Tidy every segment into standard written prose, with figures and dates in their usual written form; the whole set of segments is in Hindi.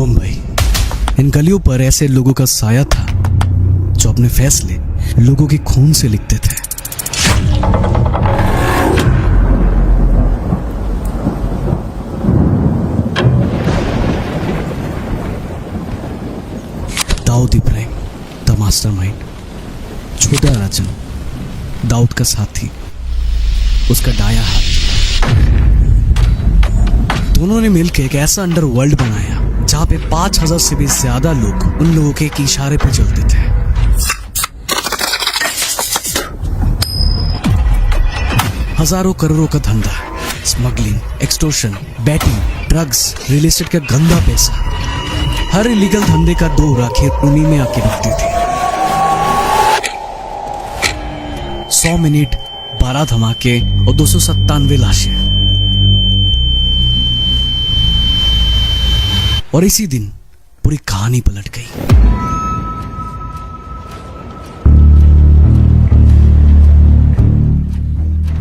मुंबई, इन गलियों पर ऐसे लोगों का साया था जो अपने फैसले लोगों के खून से लिखते थे। Dawood Ibrahim, the mastermind. छोटा राजन, दाऊद का साथी, उसका दाया हाथ। दोनों ने मिलकर एक ऐसा अंडरवर्ल्ड बनाया जहां पे 5000 से भी ज्यादा लोग उन लोगों के एक इशारे पे चलते थे। हजारों करोड़ों का धंधा, smuggling, extortion, batting, drugs, real estate का गंदा पैसा, हर इलीगल धंधे का दो राखें उन्हीं में आके रुकती थी। 100 मिनट, 12 धमाके और 297 लाशें। और इसी दिन पूरी कहानी पलट गई।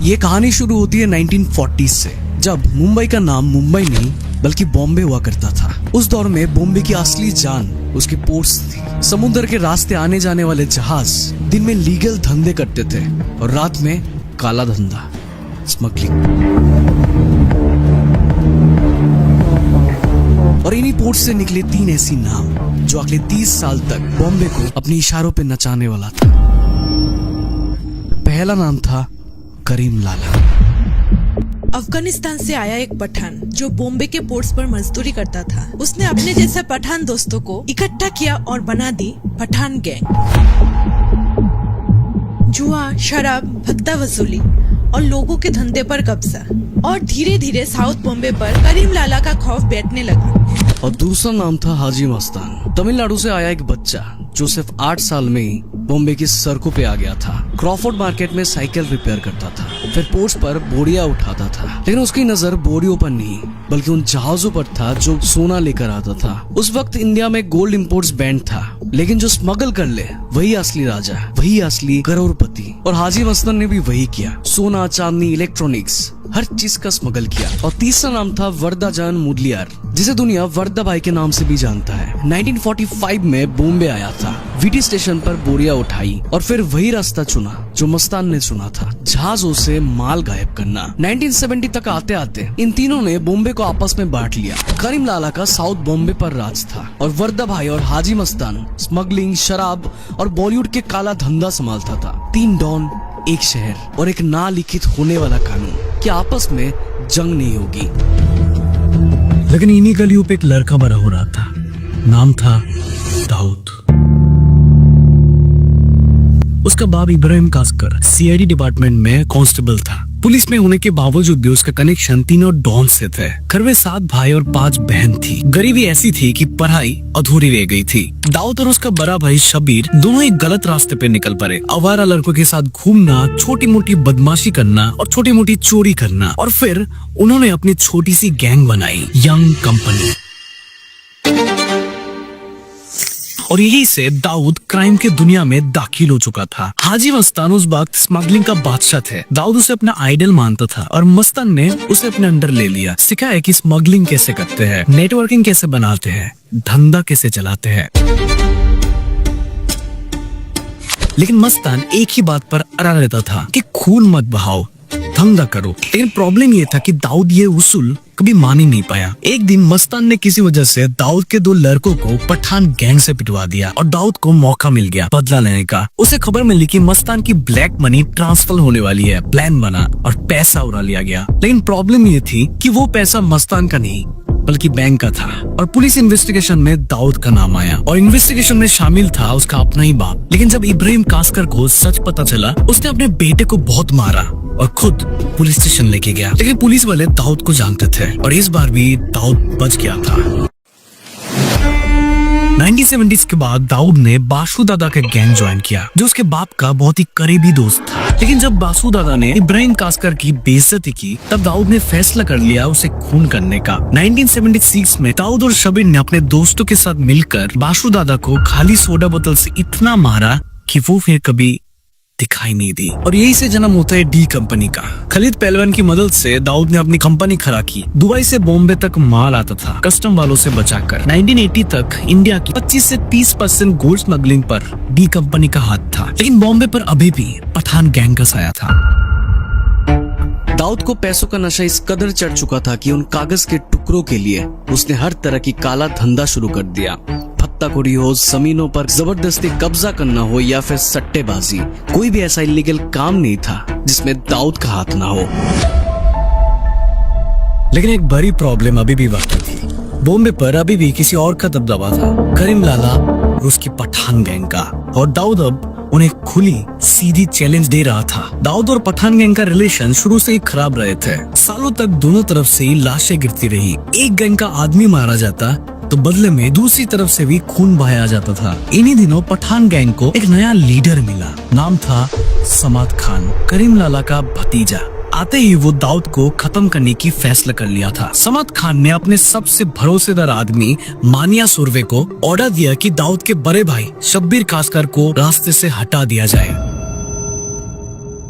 ये कहानी शुरू होती है 1940 से, जब मुंबई का नाम मुंबई नहीं बल्कि बॉम्बे हुआ करता था। उस दौर में बॉम्बे की असली जान उसके पोर्ट्स थी। समुद्र के रास्ते आने जाने वाले जहाज दिन में लीगल धंधे करते थे और रात में काला धंधा, स्मगलिंग। और इन्हीं पोर्ट से निकले 3 ऐसी नाम जो अगले 30 साल तक बॉम्बे को अपने इशारों पे नचाने वाला था। पहला नाम था करीम लाला। अफगानिस्तान से आया एक पठान जो बॉम्बे के पोर्ट्स पर मजदूरी करता था। उसने अपने जैसे पठान दोस्तों को इकट्ठा किया और बना दी पठान गैंग। जुआ, शराब, भत्ता वसूली और लोगों के धंधे पर कब्जा। और धीरे धीरे साउथ बॉम्बे पर करीम लाला का खौफ बैठने लगा। और दूसरा नाम था हाजी मस्तान। तमिलनाडु से आया एक बच्चा जो सिर्फ 8 साल में ही बॉम्बे की सड़कों पे आ गया था। क्रॉफोर्ड मार्केट में साइकिल रिपेयर करता था, फिर पोर्ट्स पर बोरिया उठाता था। लेकिन उसकी नजर बोरियों पर नहीं बल्कि उन जहाजों पर था जो सोना लेकर आता था। उस वक्त इंडिया में गोल्ड इंपोर्ट्स बैंड था, लेकिन जो स्मगल कर ले वही असली राजा, वही असली करोड़पति। और हाजी मस्तान ने भी वही किया। सोना, चांदी, इलेक्ट्रॉनिक्स, हर चीज का स्मगल किया। और तीसरा नाम था वरदाजान मुदलियार, जिसे दुनिया वर्दा भाई के नाम से भी जानता है। 1945 में बॉम्बे आया था, वीटी स्टेशन पर बोरिया उठाई और फिर वही रास्ता चुना जो मस्तान ने चुना था, जहाजों से माल गायब करना। 1970 तक आते आते इन तीनों ने बॉम्बे को आपस में बांट लिया। करीम लाला का साउथ बॉम्बे पर राज था और वर्दा भाई और हाजी मस्तान स्मगलिंग, शराब और बॉलीवुड के काला धंधा संभालता था। 3 डॉन, एक शहर और एक ना लिखित होने वाला कानून कि आपस में जंग नहीं होगी। लेकिन इन्हीं गलियों पे एक लड़का बड़ा हो रहा था। नाम था दाऊद। उसका बाप इब्राहिम कास्कर सीआईडी डिपार्टमेंट में कांस्टेबल था। पुलिस में होने के बावजूद भी उसका कनेक्शन तीनों डॉन से थे। घर में 7 भाई और 5 बहन थी। गरीबी ऐसी थी कि पढ़ाई अधूरी रह गई थी। दाऊद और उसका बड़ा भाई शबीर दोनों एक गलत रास्ते पे निकल पड़े। आवारा लड़कों के साथ घूमना, छोटी मोटी बदमाशी करना और छोटी मोटी चोरी करना। और फिर उन्होंने अपनी छोटी सी गैंग बनाई, यंग कंपनी। और यही से दाऊद क्राइम के दुनिया में दाखिल हो चुका था। हाजी मस्तान उस वक्त स्मगलिंग का बादशाह थे। दाऊद उसे अपना आइडल मानता था और मस्तान ने उसे अपने अंडर ले लिया। सिखाया कि स्मगलिंग कैसे करते हैं, नेटवर्किंग कैसे बनाते हैं, धंधा कैसे चलाते हैं। लेकिन मस्तान एक ही बात पर अड़ा रहता था कि खून मत बहाओ, धंधा करो। लेकिन प्रॉब्लम ये था कि दाऊद ये उसूल कभी मान ही नहीं पाया। एक दिन मस्तान ने किसी वजह से दाऊद के 2 लड़कों को पठान गैंग से पिटवा दिया और दाऊद को मौका मिल गया बदला लेने का। उसे खबर मिली कि मस्तान की ब्लैक मनी ट्रांसफर होने वाली है। प्लान बना और पैसा उड़ा लिया गया। लेकिन प्रॉब्लम ये थी कि वो पैसा मस्तान का नहीं बल्कि बैंक का था। और पुलिस इन्वेस्टिगेशन में दाऊद का नाम आया और इन्वेस्टिगेशन में शामिल था उसका अपना ही बाप। लेकिन जब इब्राहिम कास्कर को सच पता चला, उसने अपने बेटे को बहुत मारा और खुद पुलिस स्टेशन लेके गया। लेकिन पुलिस वाले दाऊद को जानते थे और इस बार भी दाऊद बच गया था। 1970s के बाद दाऊद ने बासु दादा का गैंग ज्वाइन किया, जो उसके बाप का बहुत ही करीबी दोस्त था। लेकिन जब बासु दादा ने इब्राहिम कास्कर की बेइज्जती की, तब दाऊद ने फैसला कर लिया उसे खून करने का। 1976 में दाऊद और शबीर ने अपने दोस्तों के साथ मिलकर बासु दादा को खाली सोडा बोतल से इतना मारा कि वो फिर कभी दिखाई नहीं दी। और यही से जन्म होता है डी कंपनी का। खलीद पहलवान की मदद से दाऊद ने अपनी कंपनी खड़ा की। दुबई से बॉम्बे तक माल आता था कस्टम वालों से बचाकर। 1980 तक इंडिया की 25 से 30% गोल्ड स्मगलिंग पर डी कंपनी का हाथ था, लेकिन बॉम्बे पर अभी भी पठान गैंग का साया था। दाऊद को पैसों का नशा इस कदर चढ़ चुका था कि उन कागज के टुकड़ों के लिए उसने हर तरह की काला धंधा शुरू कर दिया। पत्ताखोरी हो, जमीनों पर जबरदस्ती कब्जा करना हो या फिर सट्टेबाजी, कोई भी ऐसा इलीगल काम नहीं था जिसमें दाऊद का हाथ ना हो। लेकिन एक बड़ी प्रॉब्लम अभी भी बाकी थी। बॉम्बे पर अभी भी किसी और का दबदबा था, करीम लाला और उसकी पठान गैंग का। और दाऊद अब उन्हें खुली सीधी चैलेंज दे रहा था। दाऊद और पठान गैंग का रिलेशन शुरू से ही खराब रहे थे। सालों तक दोनों तरफ से ही लाशें गिरती रही। एक गैंग का आदमी मारा जाता तो बदले में दूसरी तरफ से भी खून बहाया जाता था। इन्हीं दिनों पठान गैंग को एक नया लीडर मिला। नाम था समाद खान, करीम लाला का भतीजा। आते ही वो दाऊद को खत्म करने की फैसला कर लिया था। समाद खान ने अपने सबसे भरोसेदार आदमी मानिया सुरवे को ऑर्डर दिया कि दाऊद के बड़े भाई शब्बीर कासकर को रास्ते से हटा दिया जाए।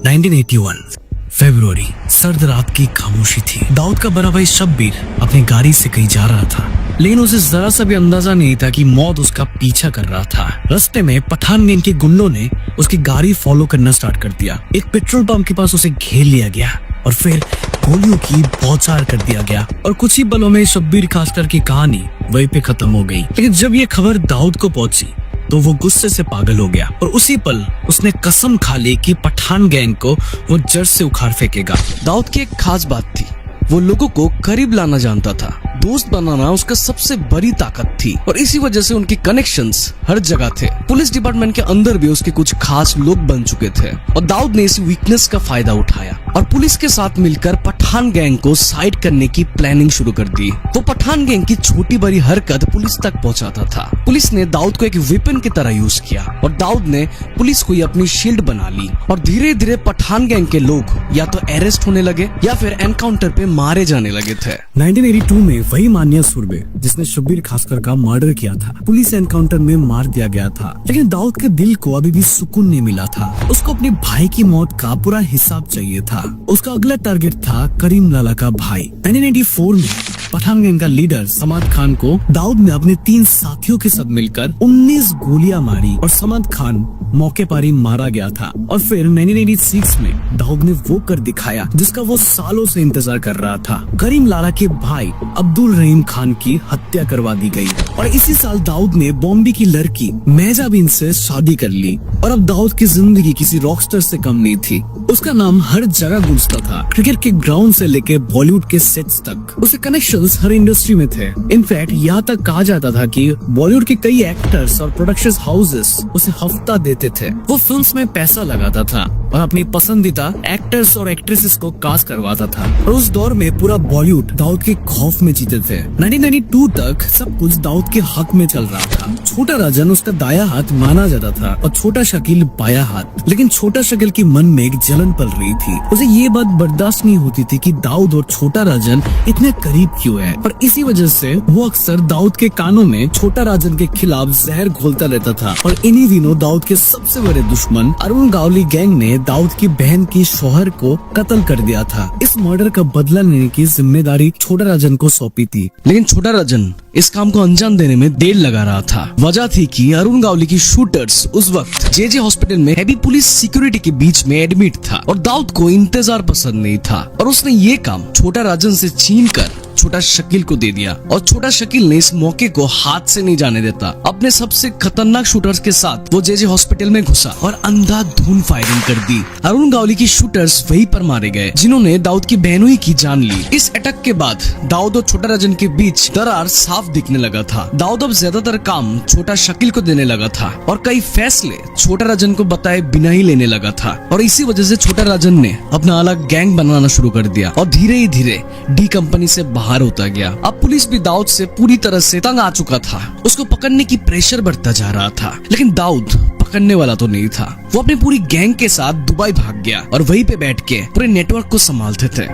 1981 फरवरी, सर्द रात की खामोशी थी। दाऊद का बड़ा भाई शब्बीर अपनी गाड़ी से कहीं जा रहा था, लेकिन उसे जरा सा भी अंदाजा नहीं था कि मौत उसका पीछा कर रहा था। रास्ते में पठान गैंग के गुंडों ने उसकी गाड़ी फॉलो करना स्टार्ट कर दिया। एक पेट्रोल पंप के पास उसे घेर लिया गया और फिर गोलियों की बौछार कर दिया गया और कुछ ही पलों में शब्बीर कासकर की कहानी वहीं पे खत्म हो गई। लेकिन जब ये खबर दाऊद को पहुंची तो वो गुस्से से पागल हो गया और उसी पल उसने कसम खा ली कि पठान गैंग को वो जड़ से उखाड़ फेंकेगा। दाऊद की एक खास बात थी, वो लोगों को करीब लाना जानता था। दोस्त बनाना उसका सबसे बड़ी ताकत थी और इसी वजह से उनके कनेक्शंस हर जगह थे। पुलिस डिपार्टमेंट के अंदर भी उसके कुछ खास लोग बन चुके थे और दाऊद ने इस वीकनेस का फायदा उठाया और पुलिस के साथ मिलकर पठान गैंग को साइड करने की प्लानिंग शुरू कर दी। वो पठान गैंग की छोटी बड़ी हरकत पुलिस तक पहुंचाता था। पुलिस ने दाऊद को एक वेपन की तरह यूज किया और दाऊद ने पुलिस को अपनी शील्ड बना ली और धीरे धीरे पठान गैंग के लोग या तो अरेस्ट होने लगे या फिर एनकाउंटर पे मारे जाने लगे थे। 1982 में वही मानिया सुरवे जिसने शब्बीर खासकर का मर्डर किया था, पुलिस एनकाउंटर में मार दिया गया था। लेकिन दाऊद के दिल को अभी भी सुकून नहीं मिला था। उसको अपने भाई की मौत का पूरा हिसाब चाहिए था। उसका अगला टारगेट था करीम लाला का भाई। 1984 में पठान गैंग का लीडर समाद खान को दाऊद ने अपने 3 साथियों के साथ मिलकर 19 गोलियां मारी और समाद खान मौके पर ही मारा गया था। और फिर 1986 में दाऊद ने वो कर दिखाया जिसका वो सालों से इंतजार कर रहा था। करीम लाला के भाई अब्दुल रहीम खान की हत्या करवा दी गई और इसी साल दाऊद ने बॉम्बे की लड़की मेजाबिन से शादी कर ली। और अब दाऊद की जिंदगी किसी रॉकस्टार से कम नहीं थी। उसका नाम हर जगह गूंजता था, क्रिकेट के ग्राउंड से लेकर बॉलीवुड के सेट्स तक। उसके कनेक्शंस हर इंडस्ट्री में थे। इनफैक्ट यहाँ तक कहा जाता था कि बॉलीवुड के कई एक्टर्स और प्रोडक्शन हाउसेस उसे हफ्ता देते थे। वो फिल्म्स में पैसा लगाता था और अपनी पसंदीदा एक्टर्स और एक्ट्रेसेस को कास्ट करवाता था। और उस दौर में पूरा बॉलीवुड दाऊद के खौफ में जीते थे। 1992 तक सब कुछ दाऊद के हक में चल रहा था। छोटा राजन उसका दाया हाथ माना जाता था और छोटा शकील बाया हाथ। लेकिन छोटा शकील के मन में एक जलन पल रही थी। उसे ये बात बर्दाश्त नहीं होती थी कि दाऊद और छोटा राजन इतने करीब क्यों है। और इसी वजह से वो अक्सर दाऊद के कानों में छोटा राजन के खिलाफ जहर घोलता रहता था। और इन्हीं दिनों दाऊद के सबसे बड़े दुश्मन अरुण गावली गैंग ने दाऊद की बहन की शौहर को कत्ल कर दिया था। इस मर्डर का बदला लेने की जिम्मेदारी छोटा राजन को सौंपी थी। लेकिन छोटा राजन इस काम को अंजाम देने में देर लगा रहा था। वजह थी कि अरुण गावली की शूटर्स उस वक्त जे हॉस्पिटल में हैवी पुलिस सिक्योरिटी के बीच में एडमिट था और दाऊद को इंतजार पसंद नहीं था और उसने ये काम छोटा राजन से छीन कर छोटा शकील को दे दिया। और छोटा शकील ने इस मौके को हाथ से नहीं जाने देता। अपने सबसे खतरनाक शूटर्स के साथ वो जे हॉस्पिटल में घुसा और अंधाधुंध फायरिंग कर दी। अरुण गावली की शूटर्स वहीं पर मारे गए जिन्होंने दाऊद की बहनोई की जान ली। इस अटैक के बाद दाऊद और छोटा राजन के बीच दरार साफ दिखने लगा था। दाऊद अब ज्यादातर काम छोटा शकील को देने लगा था और कई फैसले छोटा राजन को बताए बिना ही लेने लगा था। और इसी वजह से छोटा राजन ने अपना अलग गैंग बनाना शुरू कर दिया और धीरे ही धीरे डी कंपनी से बाहर होता गया। अब पुलिस भी दाऊद से पूरी तरह से तंग आ चुका था। उसको पकड़ने की प्रेशर बढ़ता जा रहा था। लेकिन दाऊद पकड़ने वाला तो नहीं था। वो अपनी पूरी गैंग के साथ दुबई भाग गया और वहीं पे बैठ के पूरे नेटवर्क को संभालते थे।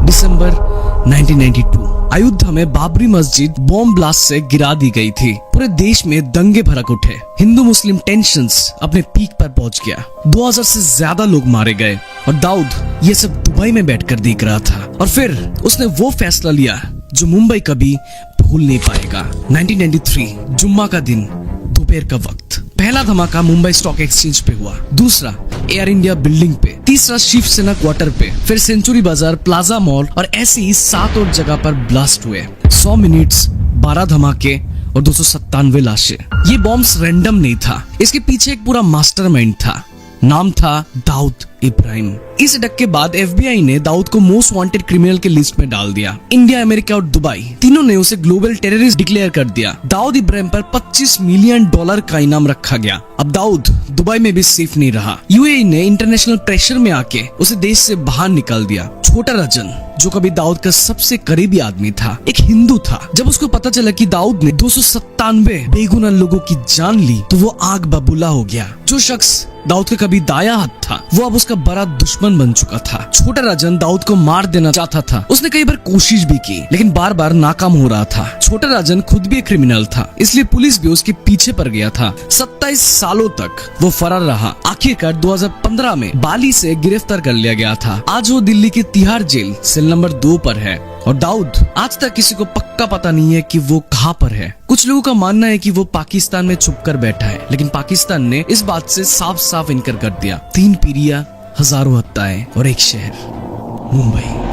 दिसंबर 1992 अयोध्या में बाबरी मस्जिद बॉम्ब ब्लास्ट से गिरा दी गई थी। पूरे देश में दंगे भड़क उठे। हिंदू मुस्लिम टेंशंस अपने पीक पर पहुंच गया। 2000 से ज्यादा लोग मारे गए और दाऊद ये सब दुबई में बैठकर देख रहा था। और फिर उसने वो फैसला लिया जो मुंबई कभी भूल नहीं पाएगा। 1993 जुम्मा का दिन, दोपहर का वक्त। पहला धमाका मुंबई स्टॉक एक्सचेंज पे हुआ, दूसरा एयर इंडिया बिल्डिंग पे, तीसरा शिवसेना क्वार्टर पे, फिर सेंचुरी बाजार, प्लाजा मॉल और ऐसी ही 7 और जगह पर ब्लास्ट हुए। 100 मिनट्स, 12 धमाके और 297 लाशें। ये बॉम्ब्स रैंडम नहीं था, इसके पीछे एक पूरा मास्टरमाइंड था। नाम था दाऊद इब्राहिम। इस अटैक के बाद एफबीआई ने दाऊद को मोस्ट वांटेड क्रिमिनल के लिस्ट में डाल दिया। इंडिया, अमेरिका और दुबई तीनों ने उसे ग्लोबल टेररिस्ट डिक्लेयर कर दिया। दाऊद इब्राहिम पर $25 मिलियन का इनाम रखा गया। अब दाऊद दुबई में भी सेफ नहीं रहा। यूएई ने इंटरनेशनल प्रेशर में आके उसे देश से बाहर निकाल दिया। छोटा राजन, जो कभी दाऊद का सबसे करीबी आदमी था, एक हिंदू था। जब उसको पता चला कि दाऊद ने 297 बेगुनाह लोगों की जान ली तो वो आग बबूला हो गया। जो शख्स दाऊद का कभी दाया हाथ था, वो अब उसका बड़ा दुश्मन बन चुका था। छोटा राजन दाऊद को मार देना चाहता था। उसने कई बार कोशिश भी की, लेकिन बार बार नाकाम हो रहा था। छोटा राजन खुद भी एक क्रिमिनल था, इसलिए पुलिस भी उसके पीछे पड़ गया था। 27 सालों तक वो फरार रहा। आखिरकार 2015 में बाली से गिरफ्तार कर लिया गया था। आज वो दिल्ली की तिहाड़ जेल सेल नंबर 2 पर है। और दाऊद आज तक किसी को पक्का पता नहीं है कि वो कहाँ पर है। कुछ लोगों का मानना है कि वो पाकिस्तान में छुपकर बैठा है, लेकिन पाकिस्तान ने इस बात से साफ साफ इनकार कर दिया। 3 पीढ़ियां, हजारों हत्याएं और एक शहर, मुंबई।